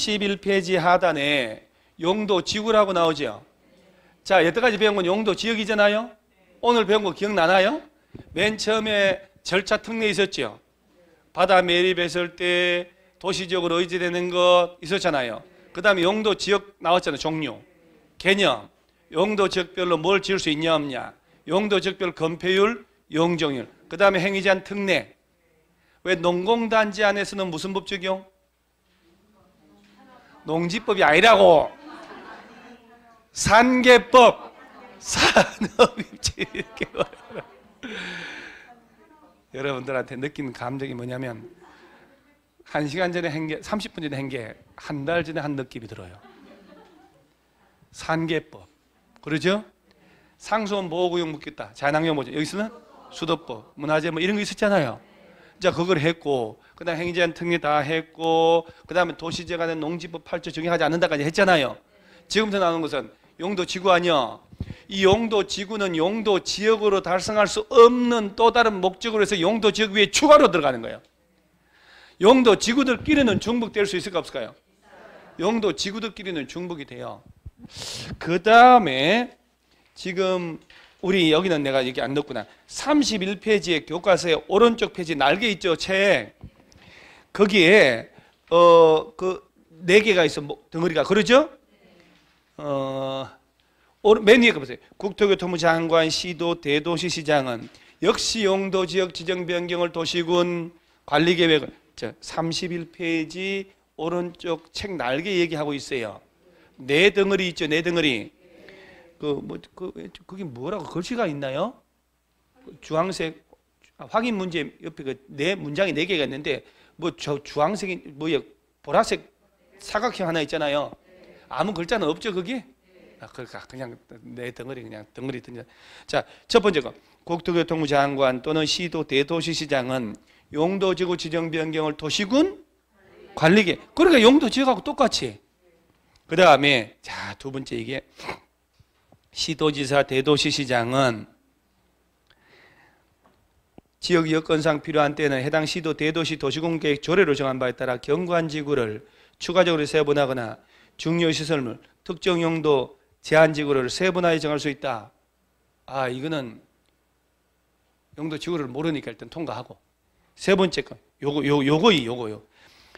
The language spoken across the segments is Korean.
11페이지 하단에 용도 지구라고 나오죠. 자, 여태까지 배운 건 용도 지역이잖아요. 오늘 배운 거 기억나나요? 맨 처음에 절차 특례 있었죠. 바다 매립했을 때 도시적으로 의지되는 것 있었잖아요. 그 다음에 용도 지역 나왔잖아요. 종류, 개념, 용도 지역별로 뭘 지을 수 있냐 없냐, 용도 지역별 건폐율, 용적률, 그 다음에 행위 제한 특례. 왜 농공단지 안에서는 무슨 법 적용? 농지법이 아니라고. 산계법, 산업입지. 이렇게 여러분들한테 느끼는 감정이 뭐냐면 1시간 전에 한 게, 30분 전에 한 게 한 달 전에 한 느낌이 들어요. 산계법, 그러죠? 상수원 보호구역 묻겠다. 자연환경 보전. 여기서는 수도법, 문화재 뭐 이런 거 있었잖아요. 자, 그걸 했고, 그 다음에 행위제한 특례 다 했고, 그 다음에 도시재 간의 농지법 8조 적용하지 않는다까지 했잖아요. 지금부터 나오는 것은 용도 지구 아니야. 이 용도 지구는 용도 지역으로 달성할 수 없는 또 다른 목적으로 해서 용도 지역 위에 추가로 들어가는 거예요. 용도 지구들끼리는 중복될 수 있을까 없을까요? 용도 지구들끼리는 중복이 돼요. 그 다음에 지금 우리 여기는 내가 여기 안 넣었구나. 31페이지의 교과서의 오른쪽 페이지 날개 있죠, 책. 거기에 그 4개가 있어, 덩어리가. 그러죠? 맨 위에 거 보세요. 국토교통부 장관, 시도, 대도시시장은 역시 용도지역 지정 변경을 도시군 관리계획을 31페이지 오른쪽 책 날개 얘기하고 있어요. 4덩어리 있죠, 4덩어리. 그게 뭐라고 글씨가 있나요? 주황색 확인 문제 옆에 문장이 4개가 있는데 주황색이 뭐예요? 보라색 사각형 하나 있잖아요. 아무 글자는 없죠, 그게? 그러니까 그냥 4덩어리 그냥 덩어리 던져. 자, 첫 번째 거. 국토교통부 장관 또는 시도 대도시시장은 용도지구 지정 변경을 도시군 관리계. 그러니까 용도지역하고 똑같이. 그 다음에 자, 두 번째 이게 시도지사 대도시시장은 지역 여건상 필요한 때는 해당 시도 대도시 도시공계획 조례로 정한 바에 따라 경관지구를 추가적으로 세분하거나 중요시설물 특정 용도 제한지구를 세분하게 정할 수 있다. 아, 이거는 용도지구를 모르니까 일단 통과하고. 세 번째 거 요거요.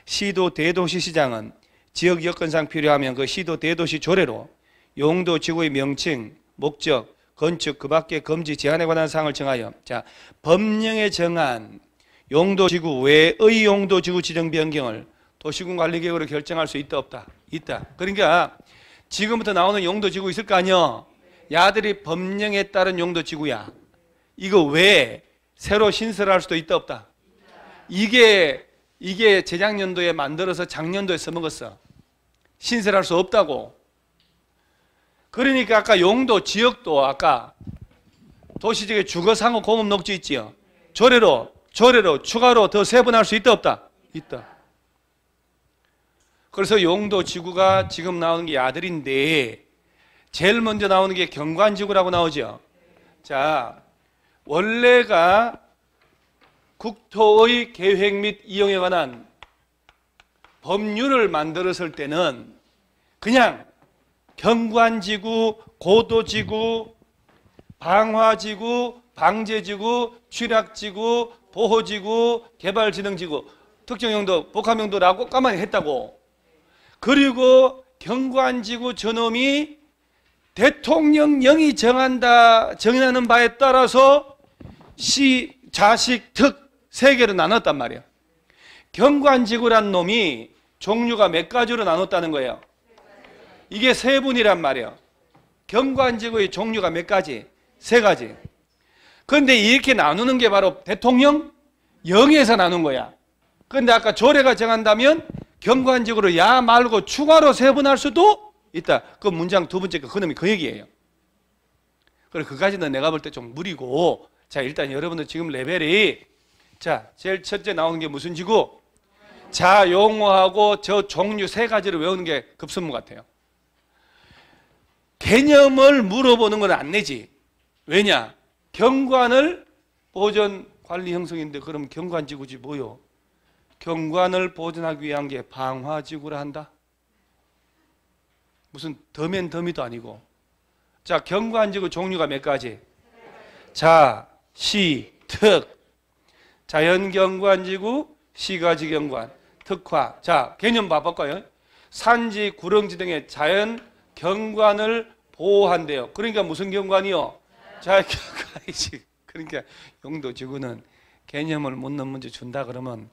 시도 대도시시장은 지역 여건상 필요하면 그 시도 대도시 조례로 용도지구의 명칭, 목적, 건축, 그 밖의 금지, 제한에 관한 사항을 정하여 자, 법령에 정한 용도지구 외의 용도지구 지정 변경을 도시군 관리계획으로 결정할 수 있다 없다? 있다. 그러니까 지금부터 나오는 용도지구 있을 거 아니야. 야들이 법령에 따른 용도지구야. 이거 외에 새로 신설할 수도 있다 없다? 이게 재작년도에 만들어서 작년도에 써먹었어. 신설할 수 없다고. 그러니까 아까 용도 지역도 아까 도시지역의 주거상호 공업 녹지 있지요. 조례로 추가로 더 세분할 수 있다 없다? 있다. 그래서 용도 지구가 지금 나오는 게 야들인데 제일 먼저 나오는 게 경관지구라고 나오죠. 자, 원래가 국토의 계획 및 이용에 관한 법률을 만들었을 때는 그냥 경관지구, 고도지구, 방화지구, 방제지구, 취락지구, 보호지구, 개발진흥지구, 특정용도, 복합용도라고 까마귀 했다고. 그리고 경관지구 저놈이 대통령령이 정하는 바에 따라서 시, 자식, 특 세 개로 나눴단 말이에요. 경관지구란 놈이 종류가 몇 가지로 나눴다는 거예요? 이게 세 분이란 말이에요. 경관지구의 종류가 몇 가지? 3가지. 그런데 이렇게 나누는 게 바로 대통령 영에서 나눈 거야. 그런데 아까 조례가 정한다면 경관지구를 야 말고 추가로 세분할 수도 있다. 그 문장 두 번째 거 그놈이 그 얘기예요. 그래서 그까지는 내가 볼 때 좀 무리고. 자, 일단 여러분들 지금 레벨이 자, 제일 첫째 나오는 게 무슨 지구? 자, 용어하고 저 종류 3가지를 외우는 게 급선무 같아요. 개념을 물어보는 건 안 내지. 왜냐? 경관을 보존 관리 형성인데 그럼 경관지구지 뭐요? 경관을 보존하기 위한 게 방화지구라 한다. 무슨 덤엔 더미도 아니고. 자, 경관지구 종류가 몇 가지? 자, 시, 특. 자연경관지구, 시가지경관, 특화. 자, 개념 봐볼까요? 산지, 구릉지 등의 자연경관을 보호한대요. 그러니까 무슨 경관이요? 자연경관이지. 그러니까 용도지구는 개념을 묻는 문제 준다 그러면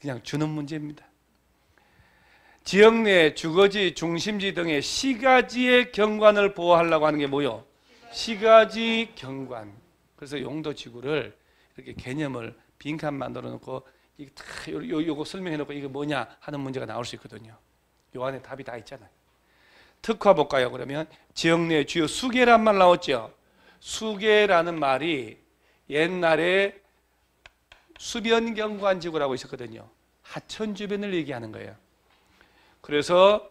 그냥 주는 문제입니다. 지역 내 주거지, 중심지 등의 시가지의 경관을 보호하려고 하는 게 뭐요? 시가지 경관. 그래서 용도지구를 이렇게 개념을 빈칸 만들어 놓고 이게 다 요거 설명해 놓고 이게 뭐냐 하는 문제가 나올 수 있거든요. 요 안에 답이 다 있잖아요. 특화 볼까요? 그러면 지역 내 주요 수계란 말 나왔죠. 수계라는 말이 옛날에 수변경관지구라고 있었거든요. 하천 주변을 얘기하는 거예요. 그래서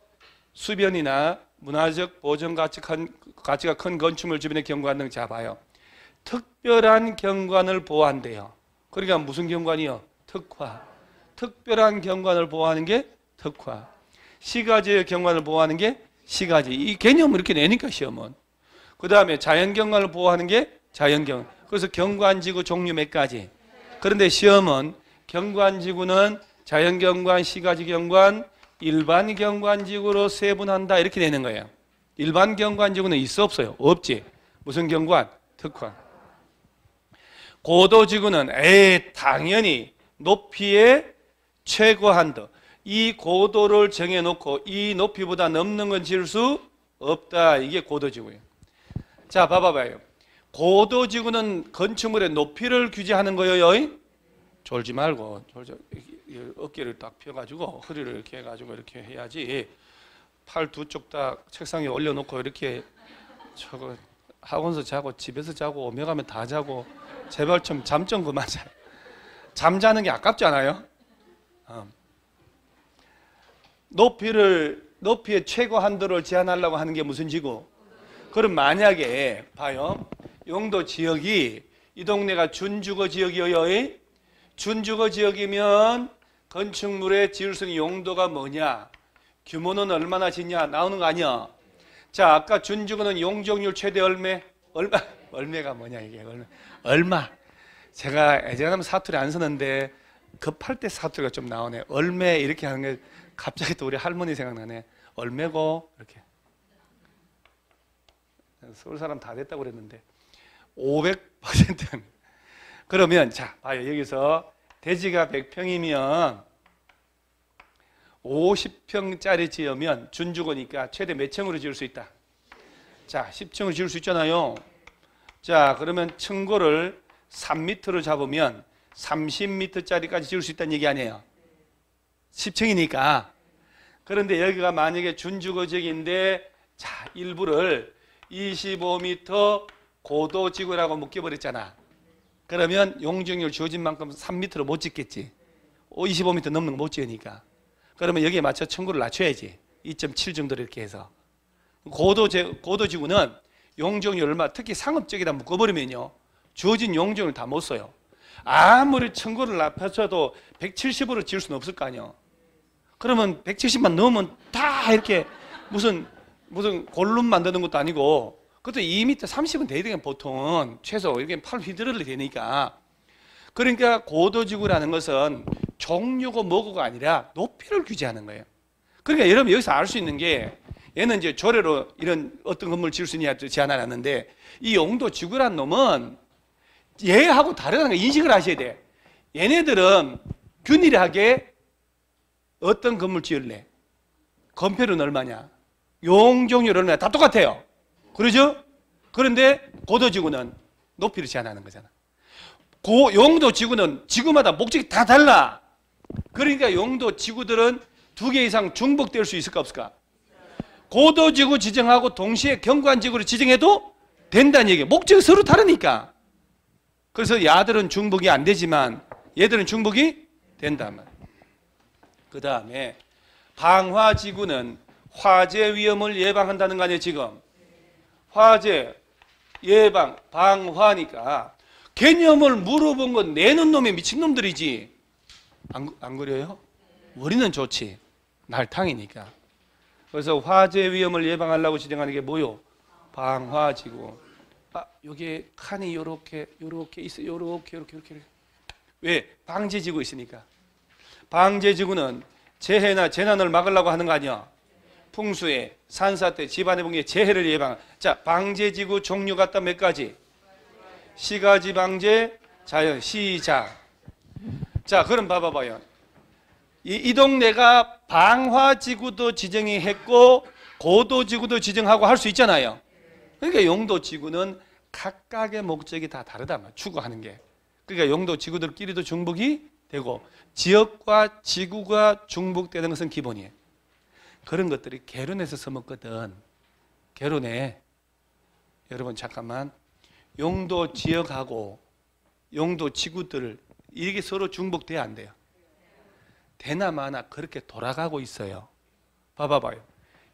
수변이나 문화적 보존 가치가 큰 건축물 주변의 경관 등 잡아요. 특별한 경관을 보호한대요. 그러니까 무슨 경관이요? 특화. 특별한 경관을 보호하는 게 특화. 시가지의 경관을 보호하는 게 시가지. 이 개념을 이렇게 내니까 시험은. 그 다음에 자연경관을 보호하는 게 자연경. 그래서 경관지구 종류 몇 가지. 그런데 시험은 경관지구는 자연경관, 시가지경관, 일반 경관지구로 세분한다 이렇게 되는 거예요. 일반 경관지구는 있어 없어요? 없지. 무슨 경관? 특화. 고도지구는 당연히 높이의 최고 한도. 이 고도를 정해놓고 이 높이보다 넘는 건 지을 수 없다. 이게 고도지구예요. 자, 봐봐요. 고도지구는 건축물의 높이를 규제하는 거예요. 졸지 말고 어깨를 딱 펴가지고 허리를 이렇게 해가지고 이렇게 해야지. 팔 두 쪽 다 책상에 올려놓고 이렇게 저거 학원에서 자고 집에서 자고 오며 가면 다 자고 제발 좀 잠 좀 그만 자. 잠자는 게 아깝지 않아요? 높이의 최고 한도를 제한하려고 하는 게 무슨 지구? 그럼 만약에 봐요. 용도 지역이 이 동네가 준주거 지역이에요. 준주거 지역이면 건축물의 지을 수 있는 용도가 뭐냐? 규모는 얼마나 짓냐? 나오는 거 아니야? 자, 아까 준주거는 용적률 최대 얼매가 뭐냐 이게 얼마? 제가 예전에 사투리 안 쓰는데 급할 때 사투리가 좀 나오네. 얼매 이렇게 하는 게 갑자기 또 우리 할머니 생각나네. 얼매고 이렇게. 서울 사람 다 됐다고 그랬는데 500%는 그러면 자 봐요. 여기서 대지가 100평이면 50평짜리 지으면 준주거니까 최대 몇 층으로 지을 수 있다? 자 10층으로 지을 수 있잖아요. 자 그러면 층고를 3m로 잡으면 30m짜리까지 지을 수 있다는 얘기 아니에요. 10층이니까. 그런데 여기가 만약에 준주거 지역인데 자 일부를 25m 고도지구라고 묶여버렸잖아. 그러면 용적률 주어진 만큼 3m로 못 짓겠지. 25m 넘는 거 못 지으니까. 그러면 여기에 맞춰 층고를 낮춰야지. 2.7 정도로 이렇게 해서. 고도지구는 용적률 얼마, 특히 상업적이다 묶어버리면요. 주어진 용적률 다 못 써요. 아무리 층고를 낮춰도 170으로 지을 수는 없을 거 아니에요. 그러면 170만 넘으면 다 이렇게 무슨 골룸 만드는 것도 아니고 그것도 2m 30은 돼야 되겠네. 보통은 최소 이렇게 팔 휘두르려 되니까. 그러니까 고도지구라는 것은 종류고 뭐고가 아니라 높이를 규제하는 거예요. 그러니까 여러분 여기서 알 수 있는 게 얘는 이제 조례로 이런 어떤 건물을 지을 수 있냐 제한해놨는데 이 용도지구란 놈은 얘하고 다르다는 거 인식을 하셔야 돼. 얘네들은 균일하게 어떤 건물 지을래? 건폐율은 얼마냐? 용적률 얼마냐? 다 똑같아요. 그러죠? 그런데 고도지구는 높이를 제한하는 거잖아. 용도지구는 지구마다 목적이 다 달라. 그러니까 용도지구들은 2개 이상 중복될 수 있을까 없을까? 고도지구 지정하고 동시에 경관지구를 지정해도 된다는 얘기예요. 목적이 서로 다르니까. 그래서 야들은 중복이 안 되지만 얘들은 중복이 된다면. 그 다음에 방화지구는 화재 위험을 예방한다는 거 아니에요 지금. 화재 예방 방화니까 개념을 물어본 건 내는 놈이 미친놈들이지. 안 그래요? 우리는 좋지. 날탕이니까. 그래서 화재 위험을 예방하려고 지정하는 게 뭐요? 방화지구. 여기에 칸이 요렇게 있어. 요렇게. 왜? 방제지구 있으니까. 방제지구는 재해나 재난을 막으려고 하는 거 아니야? 풍수에, 산사태, 집안의 붕괴, 재해를 예방. 자, 방제지구 종류가 딱 몇 가지? 시가지 방제, 자연, 시작. 자, 그럼 봐봐요. 이 동네가 방화지구도 지정이 했고 고도지구도 지정하고 할 수 있잖아요. 그러니까 용도지구는 각각의 목적이 다 다르다. 추구하는 게. 그러니까 용도지구들끼리도 중복이 되고 지역과 지구가 중복되는 것은 기본이에요. 그런 것들이 개론에서 써먹거든. 개론에 여러분 잠깐만, 용도 지역하고 용도 지구들 이게 서로 중복돼야 안 돼요. 되나마나 그렇게 돌아가고 있어요. 봐봐요.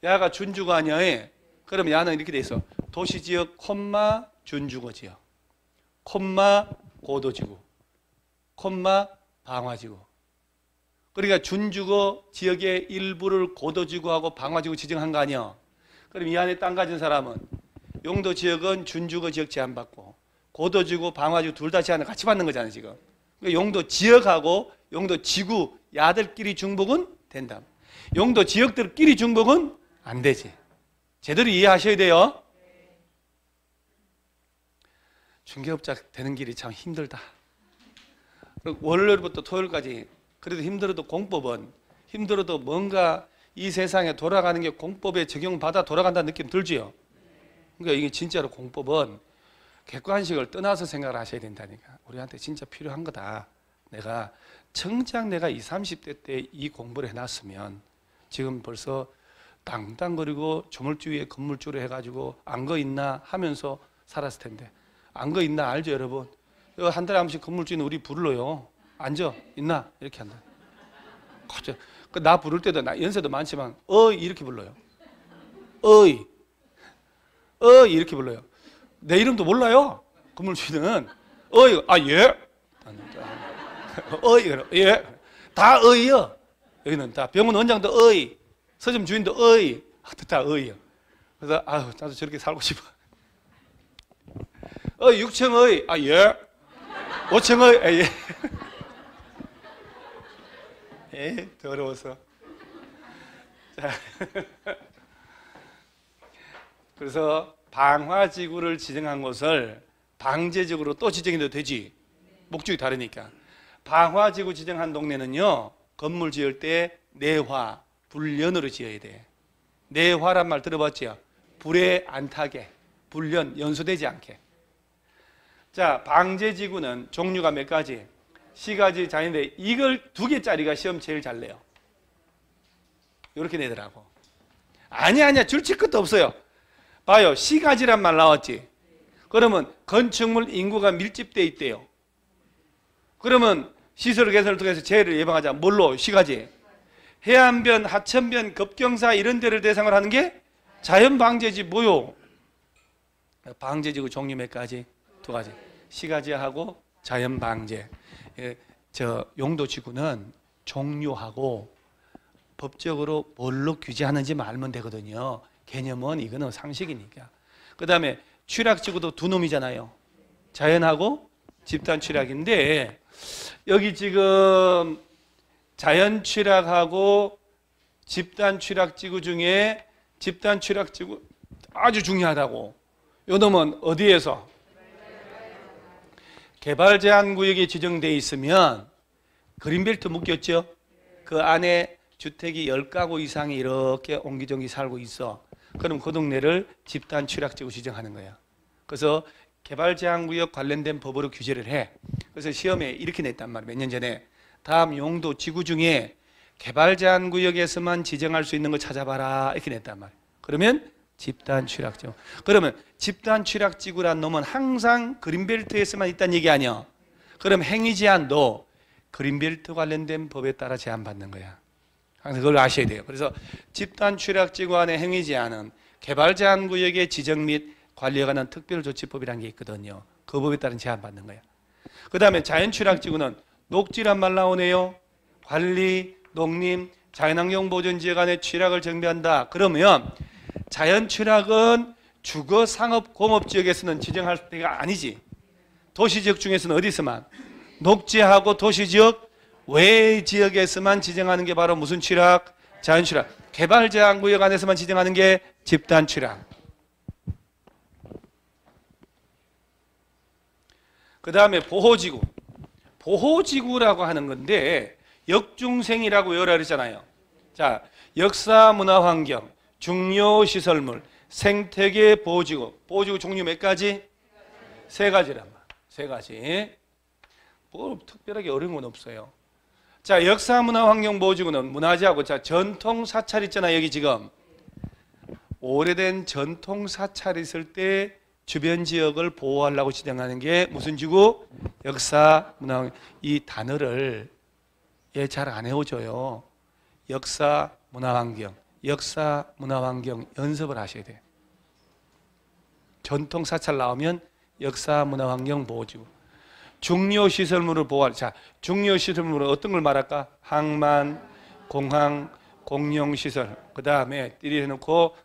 야가 준주가 아니야. 그럼 야는 이렇게 돼 있어. 도시지역 콤마 준주거지역 콤마 고도지구 콤마 방화지구. 그러니까 준주거 지역의 일부를 고도지구하고 방화지구 지정한 거 아니야. 그럼 이 안에 땅 가진 사람은 용도지역은 준주거 지역 제한받고 고도지구 방화지구 둘 다 제한을 같이 받는 거잖아요 지금. 그러니까 용도지역하고 용도지구 야들끼리 중복은 된다. 용도지역들끼리 중복은 안 되지. 제대로 이해하셔야 돼요. 중개업자 되는 길이 참 힘들다. 월요일부터 토요일까지 그래도 힘들어도 공법은 힘들어도 뭔가 이 세상에 돌아가는 게 공법에 적용받아 돌아간다는 느낌 들지요. 그러니까 이게 진짜로 공법은 객관식을 떠나서 생각을 하셔야 된다니까. 우리한테 진짜 필요한 거다. 정작 내가 20, 30대 때 이 공부를 해놨으면 지금 벌써 땅땅거리고 조물주위에 건물주로 해가지고 안거 있나 하면서 살았을 텐데. 안거 있나 알죠 여러분? 한 달에 한 번씩 건물주는 우리 불러요. 앉아 있나 이렇게 한다. 나 부를 때도 연세도 많지만 이렇게 불러요. 이렇게 불러요. 내 이름도 몰라요. 건물주는 예. 예. 다 의요. 여기는 다 병원 원장도 의, 서점 주인도 의, 다 의요. 그래서 나도 저렇게 살고 싶어. 6층의 예. 5층의 예. 더러워서. 자. 그래서 방화지구를 지정한 곳을 방제지구로 또 지정이 돼도 되지. 목적이 다르니까. 방화지구 지정한 동네는요, 건물 지을 때 내화, 불련으로 지어야 돼. 내화란 말 들어봤죠? 불에 안 타게, 불련, 연소되지 않게. 자, 방제지구는 종류가 몇 가지? 시가지 자인데 이걸 2개짜리가 시험 제일 잘 내요. 이렇게 내더라고. 아니야, 줄칠 것도 없어요. 봐요, 시가지란 말 나왔지? 그러면 건축물 인구가 밀집돼 있대요. 그러면 시설 개선을 통해서 재해를 예방하자. 뭘로? 시가지. 해안변, 하천변, 급경사 이런 데를 대상으로 하는 게 자연방제지 뭐요? 방제지구 종류 몇 가지? 2가지. 시가지하고 자연방제. 용도지구는 종류하고 법적으로 뭘로 규제하는지만 알면 되거든요. 개념은 이거는 상식이니까. 그 다음에 취락지구도 2놈이잖아요. 자연하고 집단 취락인데 여기 지금 자연 취락하고 집단 취락지구 중에 집단 취락지구 아주 중요하다고. 요 놈은 어디에서? 개발 제한 구역이 지정되어 있으면 그린벨트 묶였죠? 그 안에 주택이 10가구 이상이 이렇게 옹기종기 살고 있어. 그럼 그 동네를 집단 취락지구 지정하는 거야. 그래서 개발 제한 구역 관련된 법으로 규제를 해. 그래서 시험에 이렇게 냈단 말이야. 몇 년 전에. 다음 용도 지구 중에 개발 제한 구역에서만 지정할 수 있는 거 찾아봐라. 이렇게 냈단 말이야. 그러면 집단 취락지구. 그러면 집단 취락지구란 놈은 항상 그린벨트에서만 있다는 얘기 아니야. 그럼 행위 제한도 그린벨트 관련된 법에 따라 제한받는 거야. 항상 그걸 아셔야 돼요. 그래서 집단 취락지구 안의 행위 제한은 개발 제한 구역의 지정 및 관리에 관한 특별조치법이라는 게 있거든요. 그 법에 따른 제한받는 거야. 그 다음에 자연 취락지구는 녹지란 말 나오네요. 관리, 농림, 자연환경 보존지역 안에 취락을 정비한다. 그러면 자연 취락은 주거 상업 공업 지역에서는 지정할 때가 아니지. 도시지역 중에서는 어디서만? 녹지하고 도시지역 외 지역에서만 지정하는 게 바로 무슨 취락? 자연 취락. 개발 제한 구역 안에서만 지정하는 게 집단 취락. 그 다음에 보호지구. 보호지구라고 하는 건데 역중생이라고 외우라 그랬잖아요. 자, 역사, 문화, 환경, 중요 시설물, 생태계 보호지구. 보호지구 종류 몇 가지? 세 가지란 말. 세 가지. 뭐 특별하게 어려운 건 없어요. 자, 역사, 문화, 환경 보호지구는 문화재하고 자 전통 사찰 있잖아요. 여기 지금 오래된 전통 사찰이 있을 때 주변 지역을 보호하려고 지정하는 게 무슨 지구? 역사, 문화, 환경. 이 단어를 잘 안 외워줘요. 역사, 문화, 환경. 역사, 문화, 환경 연습을 하셔야 돼요. 전통 사찰 나오면 역사, 문화, 환경 보호지구. 중요 시설물을 보호할. 자, 중요 시설물은 어떤 걸 말할까? 항만, 공항, 공용 시설. 그 다음에 띠리 해놓고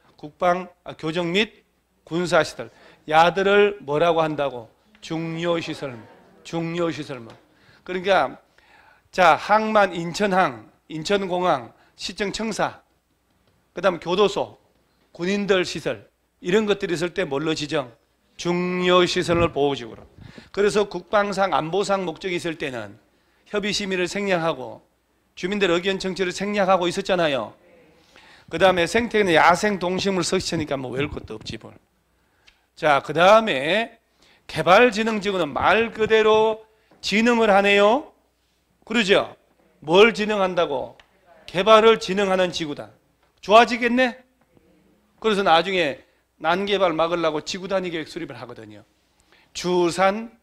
교정 및 군사 시설. 야들을 뭐라고 한다고? 중요 시설물. 중요 시설물. 그러니까 자, 항만, 인천항, 인천공항, 시청청사, 그 다음에 교도소, 군인들 시설 이런 것들이 있을 때 뭘로 지정? 중요시설을 보호지구로. 그래서 국방상, 안보상 목적이 있을 때는 협의심의를 생략하고 주민들 의견 청취를 생략하고 있었잖아요. 그 다음에 생태계는 야생 동식물 서식처니까 뭐 외울 것도 없지 뭘. 자, 그 다음에 개발진흥지구는 말 그대로 진흥을 하네요. 그러죠? 뭘 진흥한다고? 개발을 진흥하는 지구다. 좋아지겠네? 그래서 나중에 난개발 막으려고 지구단위 계획 수립을 하거든요. 주산,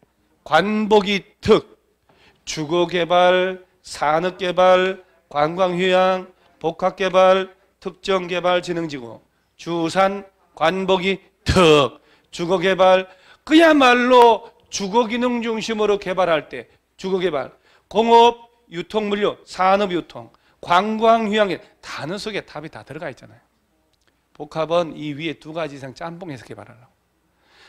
관복이 특, 주거개발, 산업개발, 관광휴양, 복합개발, 특정개발진흥지구. 주산, 관복이 특, 주거개발. 그야말로 주거기능 중심으로 개발할 때 주거개발, 공업, 유통물류, 산업유통, 관광휴양에 단어 속에 답이 다 들어가 있잖아요. 복합은 이 위에 두 가지 이상 짬뽕해서 개발하려고.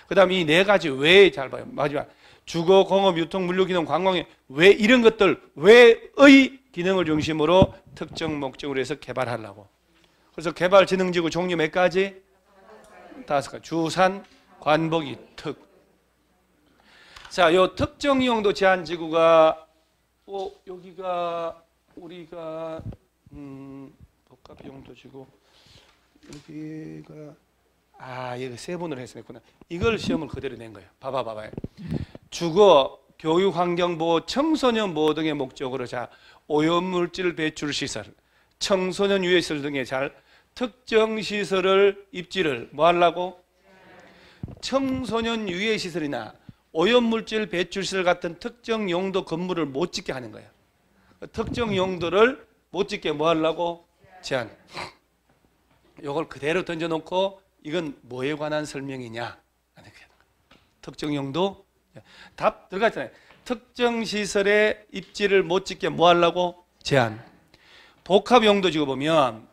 그 다음 이 네 가지 왜 잘 봐요. 마지막 주거, 공업, 유통, 물류, 기능, 관광 왜 이런 것들 왜의 기능을 중심으로 특정 목적으로 해서 개발하려고. 그래서 개발진흥지구 종류 몇 가지? 5가지. 주산, 관복이 특. 자, 요 특정용도 제한지구가 여기가 우리가 복합용도지구 여기가 여기 세분을 했으니까 이걸 시험을 그대로 낸 거예요. 봐봐요. 주거, 교육, 환경 보호, 청소년 보호 등의 목적으로 자 오염물질 배출 시설, 청소년 유해 시설 등의 잘 특정 시설을 입지를 뭐 하려고? 청소년 유해 시설이나 오염물질 배출 시설 같은 특정 용도 건물을 못 짓게 하는 거예요. 특정 용도를 못 짓게 뭐 하려고? 제한. 이걸 그대로 던져놓고 이건 뭐에 관한 설명이냐? 특정 용도 답 들어갔잖아요. 특정 시설의 입지를 못 짓게 뭐 하려고? 제한. 복합 용도지구 보면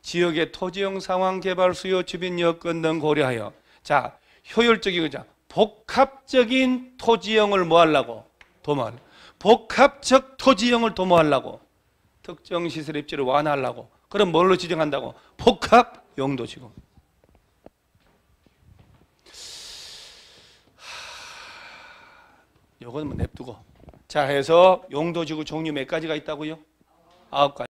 지역의 토지용 상황, 개발 수요, 주변 여건 등 고려하여 자 효율적이고 자 복합적인 토지형을 뭐 하려고? 도모하려고. 복합적 토지형을 도모하려고. 특정 시설 입지를 완화하려고. 그럼 뭘로 지정한다고? 복합 용도지구. 요건 뭐 냅두고. 자 해서 용도지구 종류 몇 가지가 있다고요? 9가지.